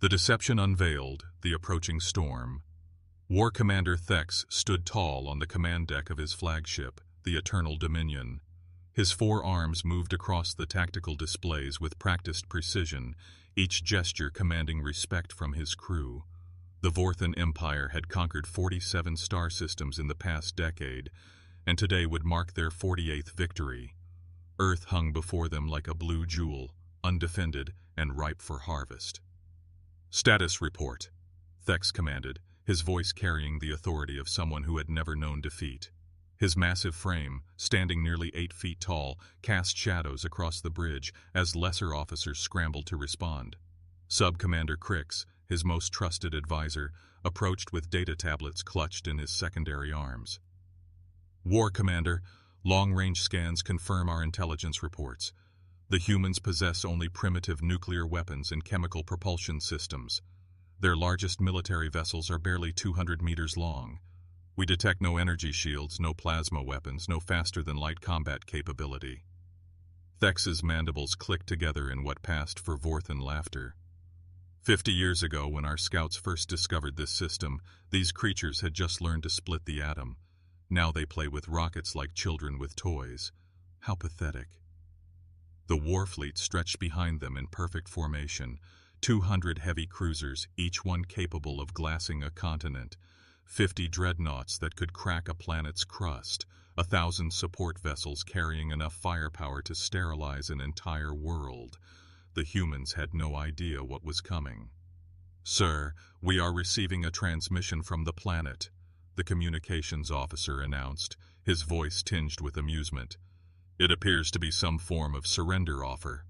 The deception unveiled the approaching storm. War Commander Thex stood tall on the command deck of his flagship, the Eternal Dominion. His 4 arms moved across the tactical displays with practiced precision, each gesture commanding respect from his crew. The Vorthan Empire had conquered 47 star systems in the past decade, and today would mark their 48th victory. Earth hung before them like a blue jewel, undefended and ripe for harvest. "Status report," Thex commanded, his voice carrying the authority of someone who had never known defeat. His massive frame, standing nearly 8 feet tall, cast shadows across the bridge as lesser officers scrambled to respond. Sub-Commander Crix, his most trusted advisor, approached with data tablets clutched in his secondary arms. "War Commander, long-range scans confirm our intelligence reports. The humans possess only primitive nuclear weapons and chemical propulsion systems. Their largest military vessels are barely 200 meters long. We detect no energy shields, no plasma weapons, no faster-than-light combat capability." Thex's mandibles clicked together in what passed for Vorthan laughter. 50 years ago, when our scouts first discovered this system, these creatures had just learned to split the atom. Now they play with rockets like children with toys. How pathetic. The war fleet stretched behind them in perfect formation, 200 heavy cruisers, each one capable of glassing a continent, 50 dreadnoughts that could crack a planet's crust, 1,000 support vessels carrying enough firepower to sterilize an entire world. The humans had no idea what was coming. "Sir, we are receiving a transmission from the planet," the communications officer announced, his voice tinged with amusement. "It appears to be some form of surrender offer."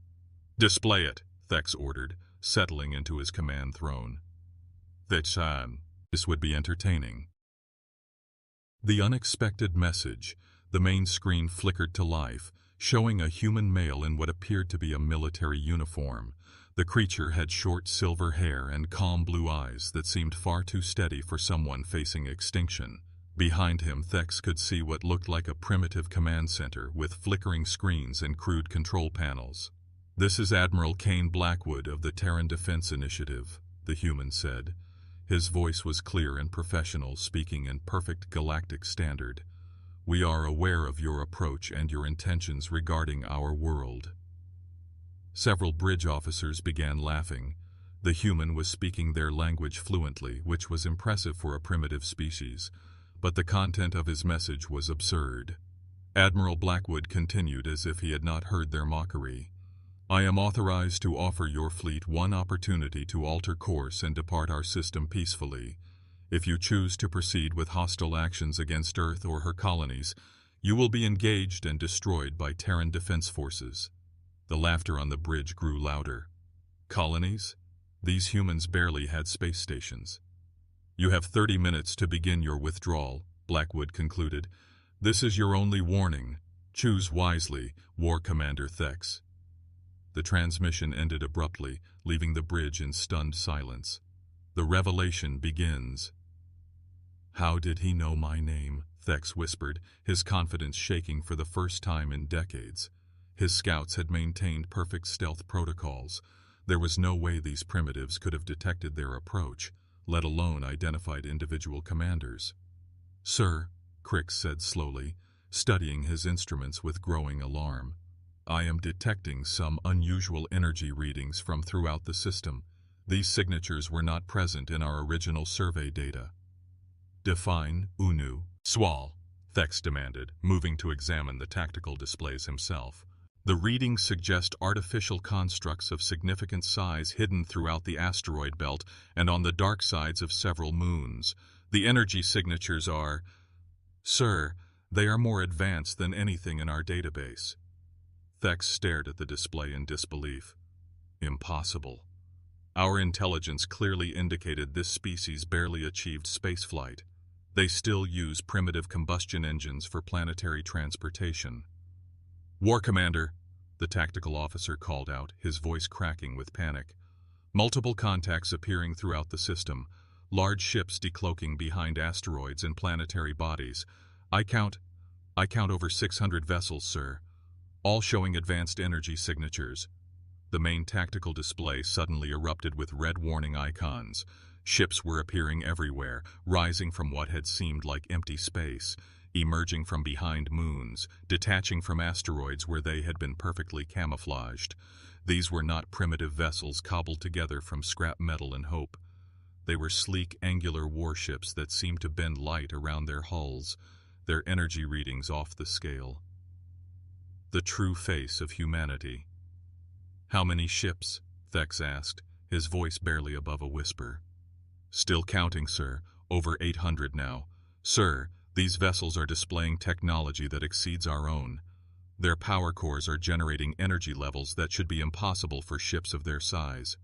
"Display it," Thex ordered, settling into his command throne. This would be entertaining. The unexpected message. The main screen flickered to life, showing a human male in what appeared to be a military uniform. The creature had short silver hair and calm blue eyes that seemed far too steady for someone facing extinction. Behind him, Thex could see what looked like a primitive command center with flickering screens and crude control panels. "This is Admiral Kane Blackwood of the Terran Defense Initiative," the human said. His voice was clear and professional, speaking in perfect galactic standard. "We are aware of your approach and your intentions regarding our world." Several bridge officers began laughing. The human was speaking their language fluently, which was impressive for a primitive species, but the content of his message was absurd. Admiral Blackwood continued as if he had not heard their mockery. "I am authorized to offer your fleet one opportunity to alter course and depart our system peacefully. If you choose to proceed with hostile actions against Earth or her colonies, you will be engaged and destroyed by Terran defense forces." The laughter on the bridge grew louder. Colonies? These humans barely had space stations. "You have 30 minutes to begin your withdrawal," Blackwood concluded. "This is your only warning. Choose wisely, War Commander Thex." The transmission ended abruptly, leaving the bridge in stunned silence. "The revelation begins." "How did he know my name?" Thex whispered, his confidence shaking for the first time in decades. His scouts had maintained perfect stealth protocols. There was no way these primitives could have detected their approach, let alone identified individual commanders. "Sir," Crix said slowly, studying his instruments with growing alarm, "I am detecting some unusual energy readings from throughout the system. These signatures were not present in our original survey data." "Define UNU." "Swal," Thex demanded, moving to examine the tactical displays himself. "The readings suggest artificial constructs of significant size hidden throughout the asteroid belt and on the dark sides of several moons. The energy signatures are—" "Sir, they are more advanced than anything in our database." Thex stared at the display in disbelief. "Impossible. Our intelligence clearly indicated this species barely achieved spaceflight. They still use primitive combustion engines for planetary transportation." "War Commander," the tactical officer called out, his voice cracking with panic. "Multiple contacts appearing throughout the system. Large ships decloaking behind asteroids and planetary bodies. I count over 600 vessels, sir. All showing advanced energy signatures." The main tactical display suddenly erupted with red warning icons. Ships were appearing everywhere, rising from what had seemed like empty space, emerging from behind moons, detaching from asteroids where they had been perfectly camouflaged. These were not primitive vessels cobbled together from scrap metal and hope. They were sleek, angular warships that seemed to bend light around their hulls, their energy readings off the scale. The true face of humanity. "How many ships?" Thex asked, his voice barely above a whisper. "Still counting, sir. Over 800 now. Sir, these vessels are displaying technology that exceeds our own. Their power cores are generating energy levels that should be impossible for ships of their size."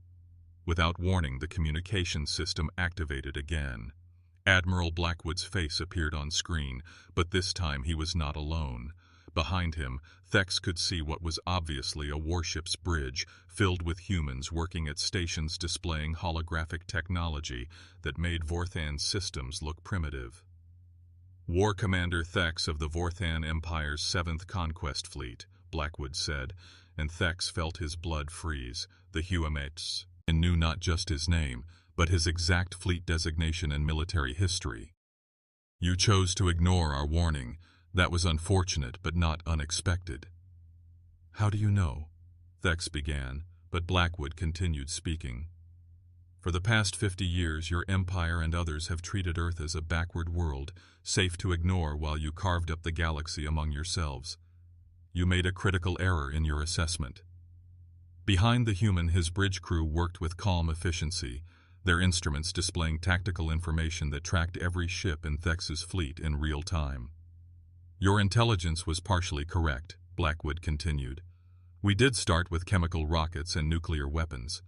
Without warning, the communication system activated again. Admiral Blackwood's face appeared on screen, but this time he was not alone. Behind him, Thex could see what was obviously a warship's bridge, filled with humans working at stations displaying holographic technology that made Vorthan's systems look primitive. "War Commander Thex of the Vorthan Empire's 7th Conquest Fleet," Blackwood said, and Thex felt his blood freeze. The Huamates knew not just his name, but his exact fleet designation and military history. "You chose to ignore our warning. That was unfortunate, but not unexpected." "How do you know?" Thex began, but Blackwood continued speaking. "For the past 50 years, your empire and others have treated Earth as a backward world, safe to ignore while you carved up the galaxy among yourselves. You made a critical error in your assessment." Behind the human, his bridge crew worked with calm efficiency, their instruments displaying tactical information that tracked every ship in Thex's fleet in real time. "Your intelligence was partially correct," Blackwood continued. "We did start with chemical rockets and nuclear weapons.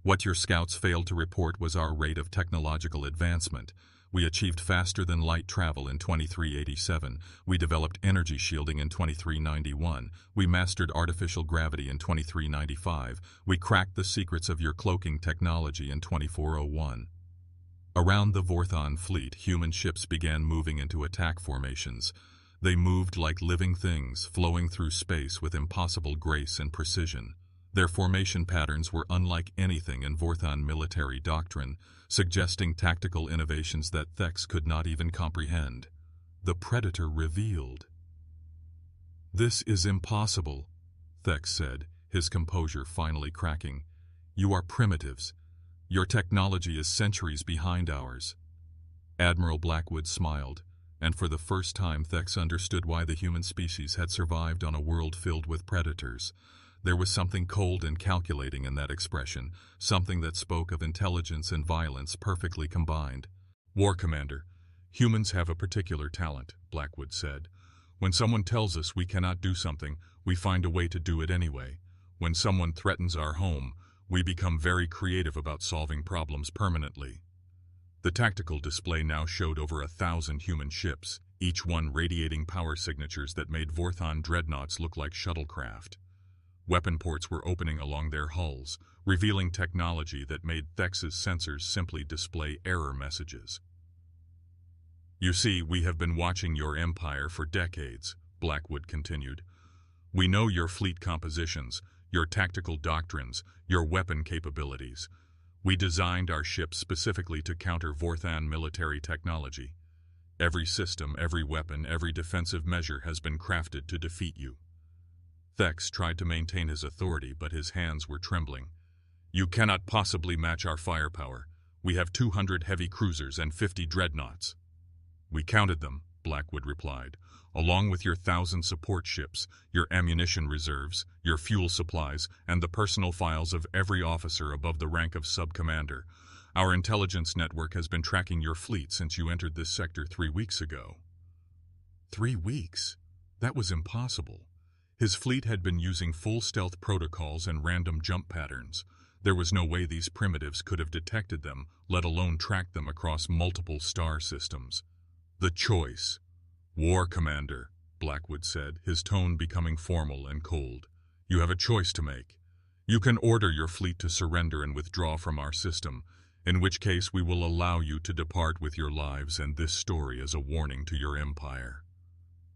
What your scouts failed to report was our rate of technological advancement. We achieved faster-than-light travel in 2387. We developed energy shielding in 2391. We mastered artificial gravity in 2395. We cracked the secrets of your cloaking technology in 2401. Around the Vorthan fleet, human ships began moving into attack formations. They moved like living things, flowing through space with impossible grace and precision. Their formation patterns were unlike anything in Vorthan military doctrine, suggesting tactical innovations that Thex could not even comprehend. The Predator revealed. "This is impossible," Thex said, his composure finally cracking. "You are primitives. Your technology is centuries behind ours." Admiral Blackwood smiled, and for the first time Thex understood why the human species had survived on a world filled with predators. There was something cold and calculating in that expression, something that spoke of intelligence and violence perfectly combined. "War Commander, humans have a particular talent," Blackwood said. "When someone tells us we cannot do something, we find a way to do it anyway. When someone threatens our home, we become very creative about solving problems permanently." The tactical display now showed over 1,000 human ships, each one radiating power signatures that made Vorthan dreadnoughts look like shuttlecraft. Weapon ports were opening along their hulls, revealing technology that made Thex's sensors simply display error messages. "You see, we have been watching your empire for decades," Blackwood continued. "We know your fleet compositions, your tactical doctrines, your weapon capabilities. We designed our ships specifically to counter Vorthan military technology. Every system, every weapon, every defensive measure has been crafted to defeat you." Thex tried to maintain his authority, but his hands were trembling. "You cannot possibly match our firepower. We have 200 heavy cruisers and 50 dreadnoughts." "We counted them," Blackwood replied, "along with your 1,000 support ships, your ammunition reserves, your fuel supplies, and the personal files of every officer above the rank of sub-commander. Our intelligence network has been tracking your fleet since you entered this sector 3 weeks ago." 3 weeks? That was impossible. His fleet had been using full stealth protocols and random jump patterns. There was no way these primitives could have detected them, let alone tracked them across multiple star systems. "The choice." "War Commander," Blackwood said, his tone becoming formal and cold. "You have a choice to make. You can order your fleet to surrender and withdraw from our system, in which case we will allow you to depart with your lives, and this story is a warning to your empire."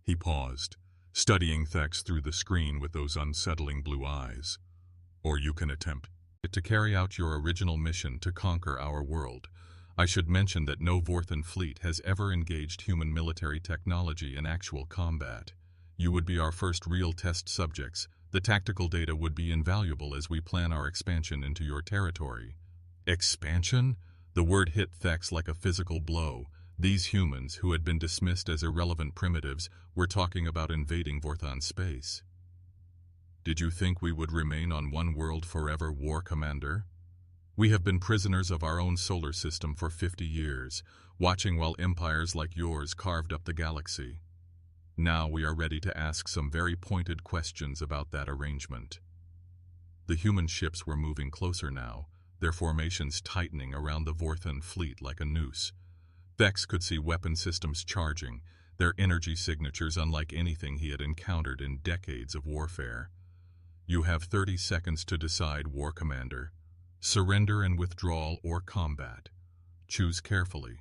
He paused, studying Thex through the screen with those unsettling blue eyes. or you can attempt to carry out your original mission to conquer our world. I should mention that no Vorthan fleet has ever engaged human military technology in actual combat. You would be our first real test subjects. The tactical data would be invaluable as we plan our expansion into your territory. Expansion? The word hit Thex like a physical blow. These humans, who had been dismissed as irrelevant primitives, were talking about invading Vorthan space. Did you think we would remain on one world forever, War Commander? We have been prisoners of our own solar system for 50 years, watching while empires like yours carved up the galaxy. Now we are ready to ask some very pointed questions about that arrangement. The human ships were moving closer now, their formations tightening around the Vorthan fleet like a noose. Thex could see weapon systems charging, their energy signatures unlike anything he had encountered in decades of warfare. You have 30 seconds to decide, War Commander. Surrender and withdrawal or combat. Choose carefully.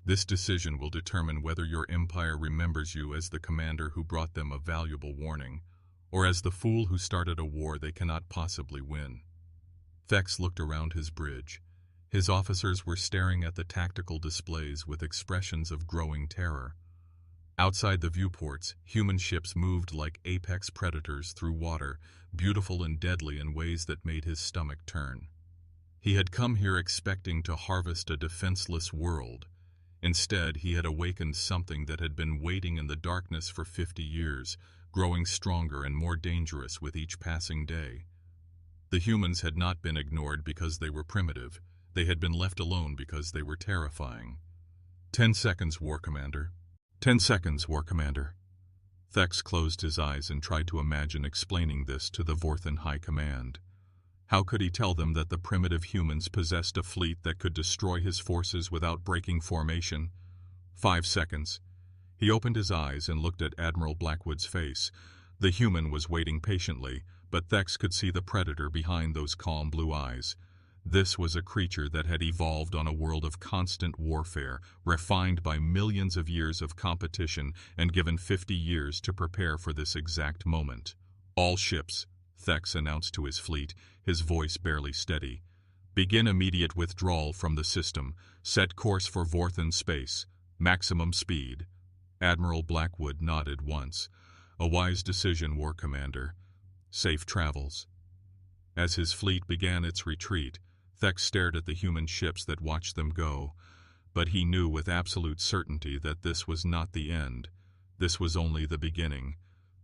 This decision will determine whether your empire remembers you as the commander who brought them a valuable warning, or as the fool who started a war they cannot possibly win. Thex looked around his bridge. His officers were staring at the tactical displays with expressions of growing terror. Outside the viewports, human ships moved like apex predators through water, beautiful and deadly in ways that made his stomach turn. He had come here expecting to harvest a defenseless world. Instead, he had awakened something that had been waiting in the darkness for 50 years, growing stronger and more dangerous with each passing day. The humans had not been ignored because they were primitive. They had been left alone because they were terrifying. 10 seconds, War Commander. 10 seconds, War Commander. Thex closed his eyes and tried to imagine explaining this to the Vorthan High Command. How could he tell them that the primitive humans possessed a fleet that could destroy his forces without breaking formation? 5 seconds. He opened his eyes and looked at Admiral Blackwood's face. The human was waiting patiently, but Thex could see the predator behind those calm blue eyes. This was a creature that had evolved on a world of constant warfare, refined by millions of years of competition and given 50 years to prepare for this exact moment. All ships, Thex announced to his fleet, his voice barely steady. Begin immediate withdrawal from the system. Set course for Vorthan space. Maximum speed. Admiral Blackwood nodded once. A wise decision, War Commander. Safe travels. As his fleet began its retreat, Thex stared at the human ships that watched them go, but he knew with absolute certainty that this was not the end. This was only the beginning.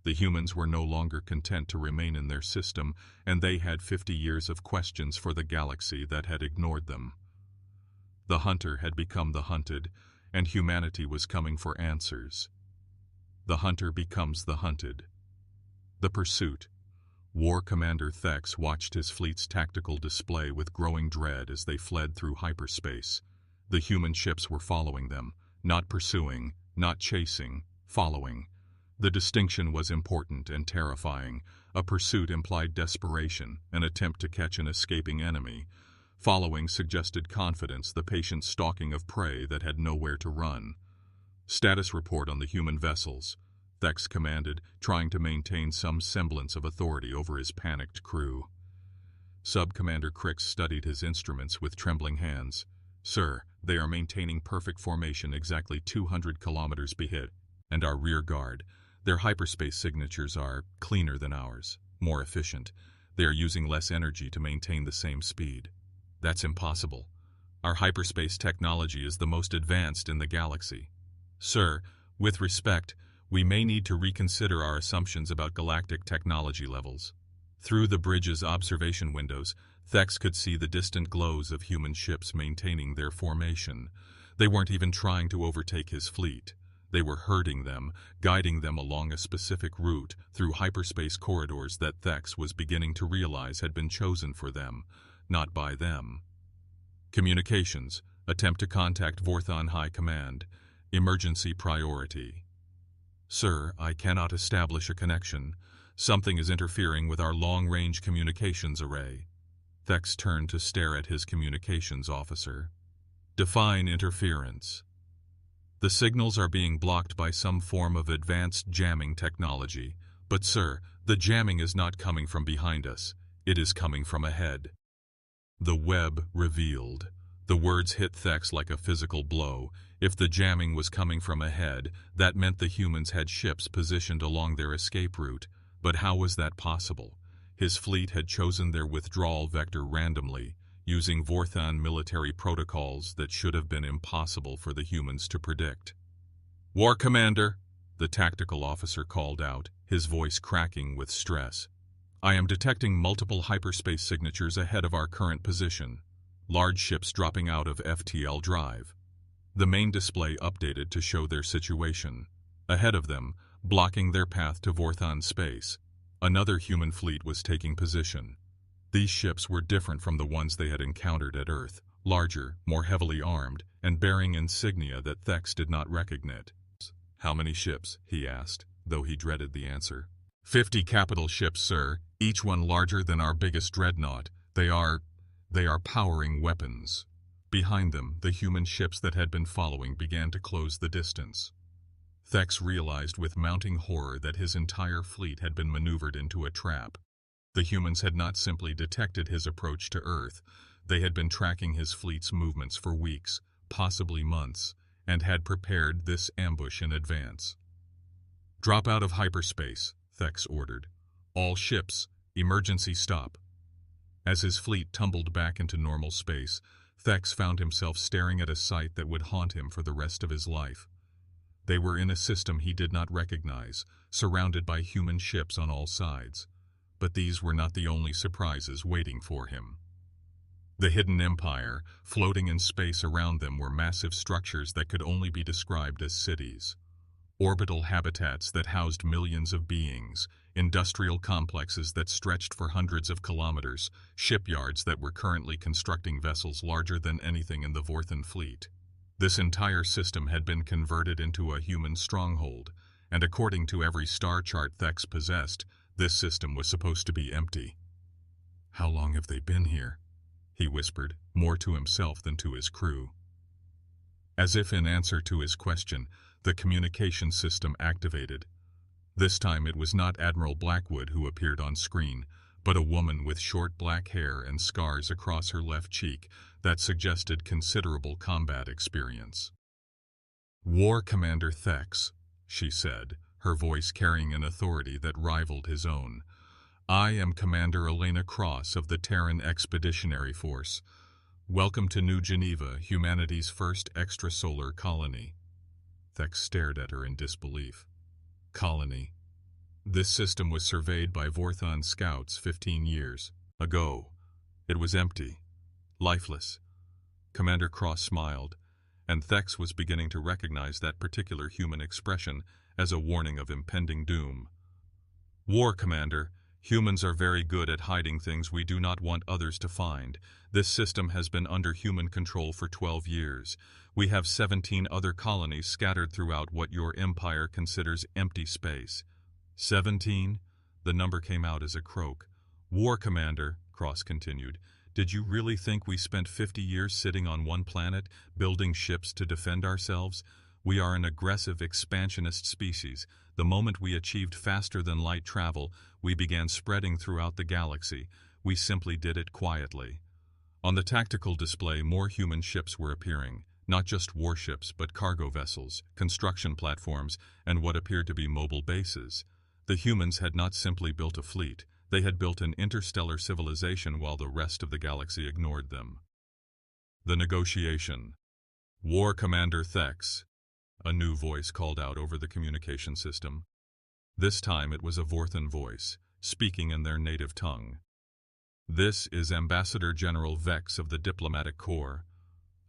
The humans were no longer content to remain in their system, and they had 50 years of questions for the galaxy that had ignored them. The hunter had become the hunted, and humanity was coming for answers. The hunter becomes the hunted. The pursuit. War Commander Thex watched his fleet's tactical display with growing dread as they fled through hyperspace. The human ships were following them, not pursuing, not chasing, following. The distinction was important and terrifying. A pursuit implied desperation, an attempt to catch an escaping enemy. Following suggested confidence, the patient stalking of prey that had nowhere to run. Status report on the human vessels, Thex commanded, trying to maintain some semblance of authority over his panicked crew. Sub-Commander Crix studied his instruments with trembling hands. Sir, they are maintaining perfect formation exactly 200 kilometers behind, and our rear guard. Their hyperspace signatures are cleaner than ours, more efficient. They are using less energy to maintain the same speed. That's impossible. Our hyperspace technology is the most advanced in the galaxy. Sir, with respect, we may need to reconsider our assumptions about galactic technology levels. Through the bridge's observation windows, Thex could see the distant glows of human ships maintaining their formation. They weren't even trying to overtake his fleet. They were herding them, guiding them along a specific route through hyperspace corridors that Thex was beginning to realize had been chosen for them, not by them. Communications. Attempt to contact Vorthan High Command. Emergency priority. Sir, I cannot establish a connection. Something is interfering with our long-range communications array. Thex turned to stare at his communications officer. Define interference. The signals are being blocked by some form of advanced jamming technology. But sir, the jamming is not coming from behind us. It is coming from ahead. The web revealed. The words hit Thex like a physical blow. If the jamming was coming from ahead, that meant the humans had ships positioned along their escape route. But how was that possible? His fleet had chosen their withdrawal vector randomly, using Vorthon military protocols that should have been impossible for the humans to predict. "War Commander," the tactical officer called out, his voice cracking with stress. "I am detecting multiple hyperspace signatures ahead of our current position. Large ships dropping out of FTL Drive." The main display updated to show their situation. Ahead of them, blocking their path to Vorthon space, another human fleet was taking position. These ships were different from the ones they had encountered at Earth, larger, more heavily armed, and bearing insignia that Thex did not recognize. "How many ships?" he asked, though he dreaded the answer. 50 capital ships, sir, each one larger than our biggest dreadnought. They are powering weapons." Behind them, the human ships that had been following began to close the distance. Thex realized with mounting horror that his entire fleet had been maneuvered into a trap. The humans had not simply detected his approach to Earth, they had been tracking his fleet's movements for weeks, possibly months, and had prepared this ambush in advance. "Drop out of hyperspace," Thex ordered. "All ships, emergency stop." As his fleet tumbled back into normal space, Thex found himself staring at a sight that would haunt him for the rest of his life. They were in a system he did not recognize, surrounded by human ships on all sides. But these were not the only surprises waiting for him. The hidden empire, floating in space around them, were massive structures that could only be described as cities. Orbital habitats that housed millions of beings, industrial complexes that stretched for hundreds of kilometers, shipyards that were currently constructing vessels larger than anything in the Vorthon fleet. This entire system had been converted into a human stronghold, and according to every star chart Thex possessed, this system was supposed to be empty. "How long have they been here?" he whispered, more to himself than to his crew. As if in answer to his question, the communication system activated. This time it was not Admiral Blackwood who appeared on screen, but a woman with short black hair and scars across her left cheek that suggested considerable combat experience. "War Commander Thex," she said, her voice carrying an authority that rivaled his own. "I am Commander Elena Cross of the Terran Expeditionary Force. Welcome to New Geneva, humanity's first extrasolar colony." Thex stared at her in disbelief. Colony. This system was surveyed by Vorthon scouts 15 years ago. It was empty, lifeless. Commander Cross smiled, and Thex was beginning to recognize that particular human expression as a warning of impending doom. "War Commander, humans are very good at hiding things we do not want others to find. This system has been under human control for 12 years. We have 17 other colonies scattered throughout what your empire considers empty space." 17? The number came out as a croak. "War Commander," Cross continued, "did you really think we spent 50 years sitting on one planet, building ships to defend ourselves? We are an aggressive, expansionist species. The moment we achieved faster-than-light travel, we began spreading throughout the galaxy. We simply did it quietly." On the tactical display, more human ships were appearing. Not just warships, but cargo vessels, construction platforms, and what appeared to be mobile bases. The humans had not simply built a fleet, they had built an interstellar civilization while the rest of the galaxy ignored them. The negotiation. "War Commander Thex," a new voice called out over the communication system. This time it was a Vorthon voice, speaking in their native tongue. "This is Ambassador General Vex of the Diplomatic Corps.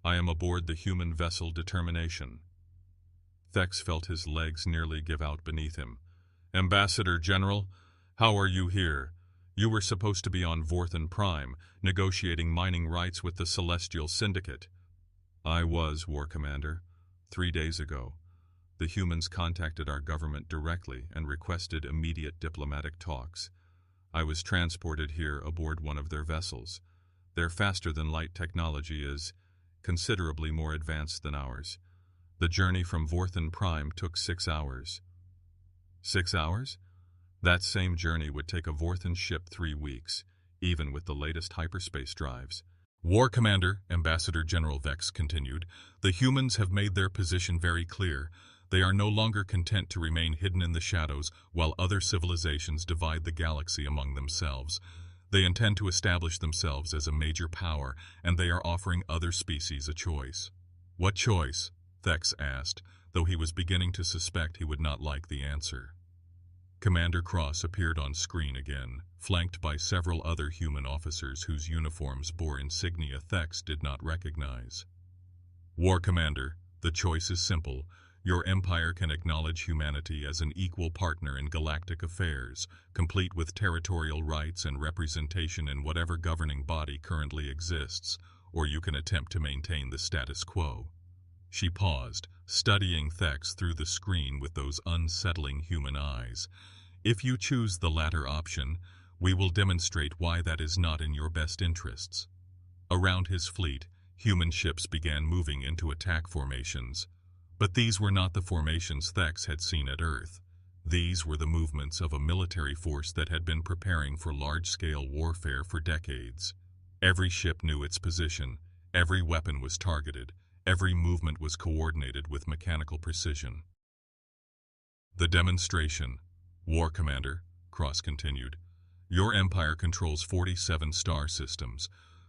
I am aboard the human vessel Determination." Thex felt his legs nearly give out beneath him. "Ambassador General, how are you here? You were supposed to be on Vorthon Prime, negotiating mining rights with the Celestial Syndicate." "I was, War Commander. 3 days ago. The humans contacted our government directly and requested immediate diplomatic talks. I was transported here aboard one of their vessels. Their faster-than-light technology is considerably more advanced than ours. The journey from Vorthon Prime took 6 hours. 6 hours? That same journey would take a Vorthon ship 3 weeks. even with the latest hyperspace drives. War Commander, Ambassador General Vex continued, the humans have made their position very clear. They are no longer content to remain hidden in the shadows while other civilizations divide the galaxy among themselves. They intend to establish themselves as a major power, and they are offering other species a choice. What choice? Vex asked, though he was beginning to suspect he would not like the answer. Commander Cross appeared on screen again, flanked by several other human officers whose uniforms bore insignia Vex did not recognize. War Commander, the choice is simple. Your empire can acknowledge humanity as an equal partner in galactic affairs, complete with territorial rights and representation in whatever governing body currently exists, or you can attempt to maintain the status quo. She paused, studying Vex through the screen with those unsettling human eyes. If you choose the latter option, we will demonstrate why that is not in your best interests. Around his fleet, human ships began moving into attack formations. But these were not the formations Vex had seen at Earth. These were the movements of a military force that had been preparing for large-scale warfare for decades. Every ship knew its position, every weapon was targeted, every movement was coordinated with mechanical precision. The demonstration. War Commander, Cross continued. Your empire controls 47 star systems.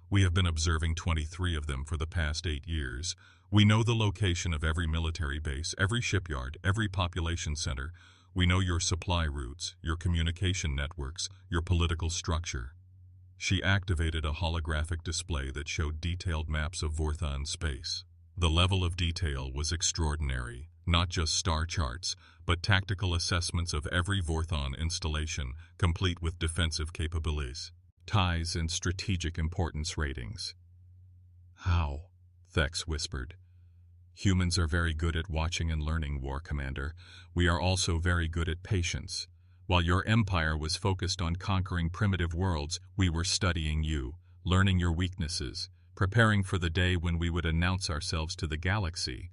We have been observing 23 of them for the past 8 years. We know the location of every military base, every shipyard, every population center. We know your supply routes, your communication networks, your political structure. She activated a holographic display that showed detailed maps of Vorthon space. The level of detail was extraordinary, not just star charts, but tactical assessments of every Vorthon installation, complete with defensive capabilities, ties, and strategic importance ratings. How? Vex whispered. Humans are very good at watching and learning, War Commander. We are also very good at patience. While your empire was focused on conquering primitive worlds, we were studying you, learning your weaknesses, preparing for the day when we would announce ourselves to the galaxy.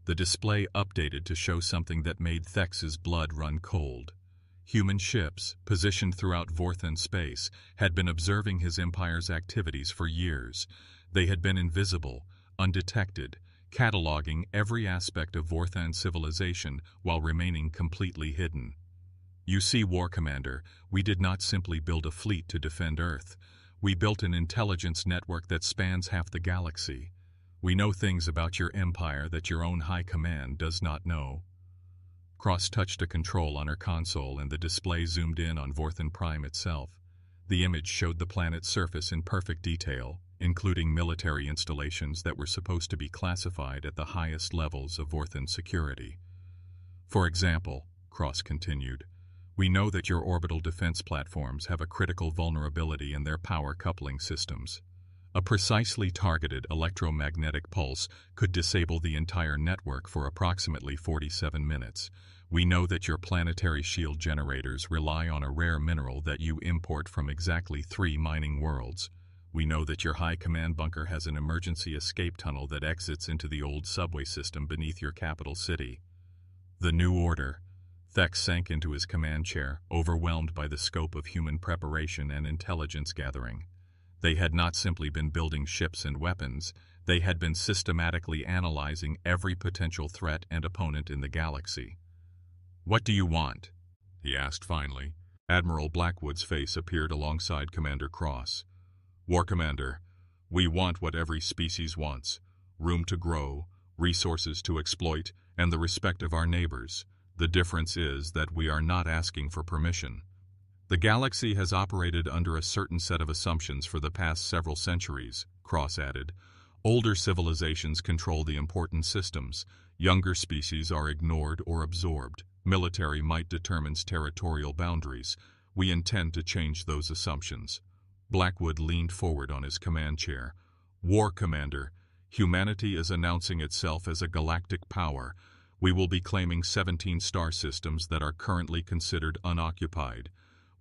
The display updated to show something that made Vex's blood run cold. Human ships, positioned throughout Vorthon space, had been observing his empire's activities for years. They had been invisible, undetected, cataloging every aspect of Vorthon civilization while remaining completely hidden. You see, War Commander, we did not simply build a fleet to defend Earth. We built an intelligence network that spans half the galaxy. We know things about your empire that your own high command does not know. Cross touched a control on her console and the display zoomed in on Vorthon Prime itself. The image showed the planet's surface in perfect detail, including military installations that were supposed to be classified at the highest levels of Vorthon security. For example, Cross continued, we know that your orbital defense platforms have a critical vulnerability in their power coupling systems. A precisely targeted electromagnetic pulse could disable the entire network for approximately 47 minutes. We know that your planetary shield generators rely on a rare mineral that you import from exactly 3 mining worlds. We know that your high command bunker has an emergency escape tunnel that exits into the old subway system beneath your capital city. The New Order. Vex sank into his command chair, overwhelmed by the scope of human preparation and intelligence gathering. They had not simply been building ships and weapons, they had been systematically analyzing every potential threat and opponent in the galaxy. What do you want? He asked finally. Admiral Blackwood's face appeared alongside Commander Cross. War Commander, we want what every species wants. Room to grow, resources to exploit, and the respect of our neighbors. The difference is that we are not asking for permission. The galaxy has operated under a certain set of assumptions for the past several centuries, Cross added. Older civilizations control the important systems. Younger species are ignored or absorbed. Military might determines territorial boundaries. We intend to change those assumptions. Blackwood leaned forward on his command chair. War Commander, humanity is announcing itself as a galactic power. We will be claiming 17 star systems that are currently considered unoccupied.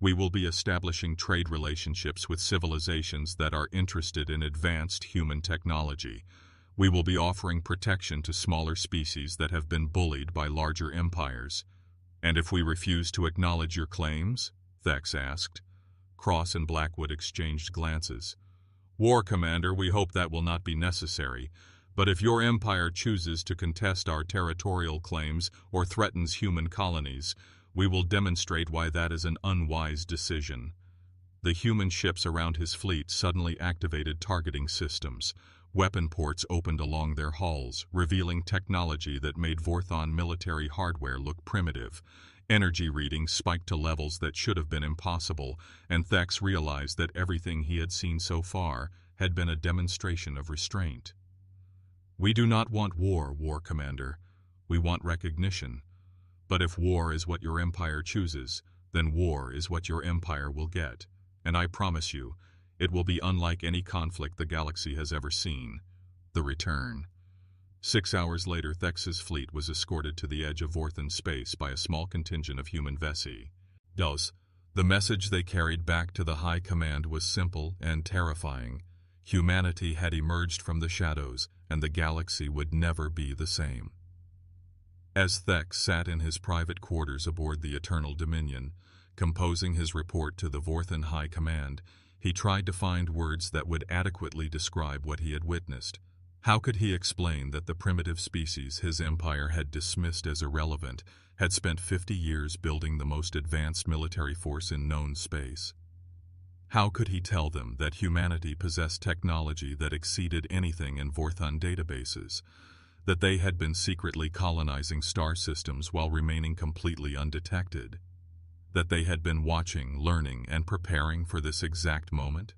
We will be establishing trade relationships with civilizations that are interested in advanced human technology. We will be offering protection to smaller species that have been bullied by larger empires. And if we refuse to acknowledge your claims? Vex asked. Cross and Blackwood exchanged glances. "War Commander, we hope that will not be necessary, but if your empire chooses to contest our territorial claims or threatens human colonies, we will demonstrate why that is an unwise decision." The human ships around his fleet suddenly activated targeting systems. Weapon ports opened along their hulls, revealing technology that made Vorthon military hardware look primitive. Energy readings spiked to levels that should have been impossible, and Thex realized that everything he had seen so far had been a demonstration of restraint. "We do not want war, War Commander. We want recognition. But if war is what your empire chooses, then war is what your empire will get. And I promise you, it will be unlike any conflict the galaxy has ever seen. The return." 6 hours later, Thex's fleet was escorted to the edge of Vorthan space by a small contingent of human Vessi. The message they carried back to the High Command was simple and terrifying. Humanity had emerged from the shadows, and the galaxy would never be the same. As Thex sat in his private quarters aboard the Eternal Dominion, composing his report to the Vorthan High Command, he tried to find words that would adequately describe what he had witnessed. How could he explain that the primitive species his empire had dismissed as irrelevant had spent 50 years building the most advanced military force in known space? How could he tell them that humanity possessed technology that exceeded anything in Vorthon databases, that they had been secretly colonizing star systems while remaining completely undetected, that they had been watching, learning, and preparing for this exact moment?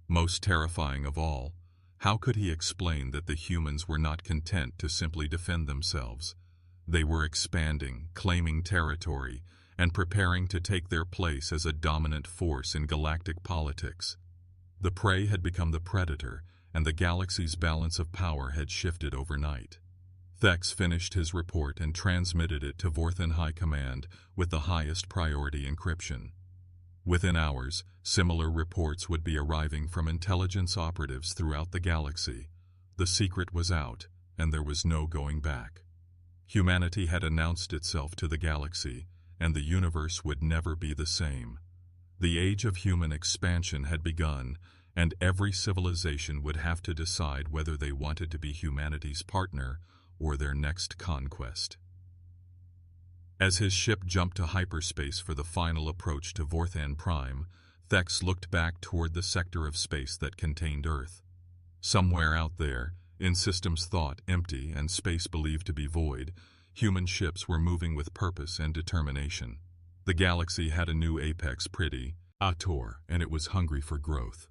Most terrifying of all, how could he explain that the humans were not content to simply defend themselves? They were expanding, claiming territory, and preparing to take their place as a dominant force in galactic politics. The prey had become the predator, and the galaxy's balance of power had shifted overnight. Thex finished his report and transmitted it to Vorthan High Command with the highest priority encryption. Within hours, similar reports would be arriving from intelligence operatives throughout the galaxy. The secret was out, and there was no going back. Humanity had announced itself to the galaxy, and the universe would never be the same. The age of human expansion had begun, and every civilization would have to decide whether they wanted to be humanity's partner or their next conquest. As his ship jumped to hyperspace for the final approach to Vorthan Prime, Thex looked back toward the sector of space that contained Earth. Somewhere out there, in systems thought empty and space believed to be void, human ships were moving with purpose and determination. The galaxy had a new apex, pretty, Ator, and it was hungry for growth.